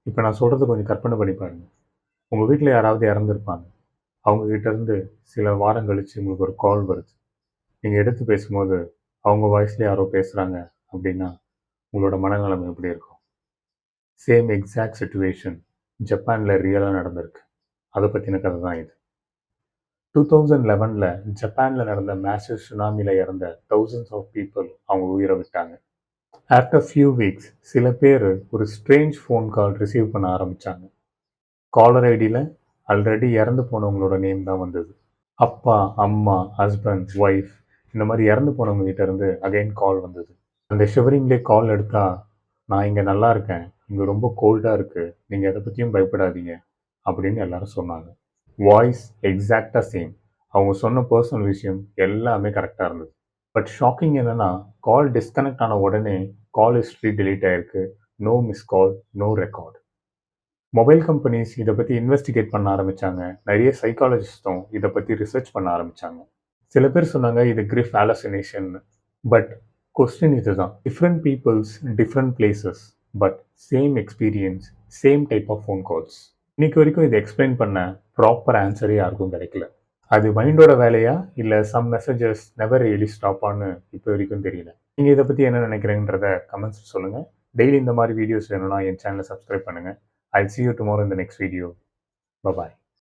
இப்ப நான் சொல்றத கொஞ்சம் கற்பனை பண்ணி பாருங்க. உங்க வீட்ல யாராவது இறந்திருப்பாங்க. அவங்க கிட்ட இருந்து சில வாரம் கழிச்சு உங்களுக்கு ஒரு கால் வருது. நீங்க எடுத்து பேசும்போது, அவங்க வாய்ஸ்ல யாரோ பேசுறாங்க அப்படின்னா, உங்களோட மனநெலைமை எப்படி இருக்கும்? சேம் எக்ஸாக்ட் சிச்சுவேஷன் ஜப்பான்ல ரியலா நடந்திருக்கு. அத பத்தின கதை தான் இது. 2011ல ஜப்பான்ல நடந்த மேசிவ் சுனாமில இறந்த தௌசண்ட்ஸ் ஆஃப் பீப்பிள் அவங்க உயிரை விட்டாங்க. ஆஃப்டர் ஃபியூ வீக்ஸ் சில பேர் ஒரு ஸ்ட்ரேஞ்ச் ஃபோன் கால் ரிசீவ் பண்ண ஆரம்பிச்சாங்க. காலர் ஐடியில ஆல்ரெடி இறந்து போனவங்களோட நேம் தான் வந்தது. அப்பா, அம்மா, ஹஸ்பண்ட், ஒய்ஃப் இந்த மாதிரி இறந்து போனவங்க கிட்ட இருந்து அகைன் கால் வந்தது. அந்த ஷிவரிங்லேயே கால் எடுத்தா, நான் இங்கே நல்லா இருக்கேன், இங்கே ரொம்ப கோல்டாக இருக்கு, நீங்கள் எதை பற்றியும் பயப்படாதீங்க அப்படின்னு எல்லாரும் சொன்னாங்க. வாய்ஸ் எக்ஸாக்டாக சேம். அவங்க சொன்ன பர்சனல் விஷயம் எல்லாமே கரெக்டாக இருந்தது. பட் ஷாக்கிங் என்னன்னா, கால் டிஸ்கனெக்ட் ஆன உடனே கால் ஹிஸ்ட்ரி delete ஆயிருக்கு. No miss call, no record. Mobile companies இதை பற்றி இன்வெஸ்டிகேட் பண்ண ஆரம்பிச்சாங்க. நிறைய சைக்காலஜிஸ்டும் இதை பற்றி ரிசர்ச் பண்ண ஆரம்பிச்சாங்க. சில பேர் சொன்னாங்க இது கிரிஃப் ஹாலசினேஷன். பட் கொஸ்டின் இதுதான், different peoples different places but same experience, same type of phone calls. இன்னைக்கு வரைக்கும் இதை எக்ஸ்பிளைன் பண்ண ப்ராப்பர் ஆன்சரே யாருக்கும் கிடைக்கல. அது மைண்டோட வேலையா இல்லை சம் மெசேஜஸ் நெவர் ரியலி ஸ்டாப்பான்னு இப்போ வரைக்கும் தெரியல. நீங்கள் இதை பற்றி என்ன நினைக்கிறீங்கன்றத கமெண்ட்ஸ் சொல்லுங்கள். டெய்லி இந்த மாதிரி வீடியோஸ் வேணும்னா என் சேனலை சப்ஸ்கிரைப் பண்ணுங்கள். I'll see you tomorrow in the next video. Bye-bye.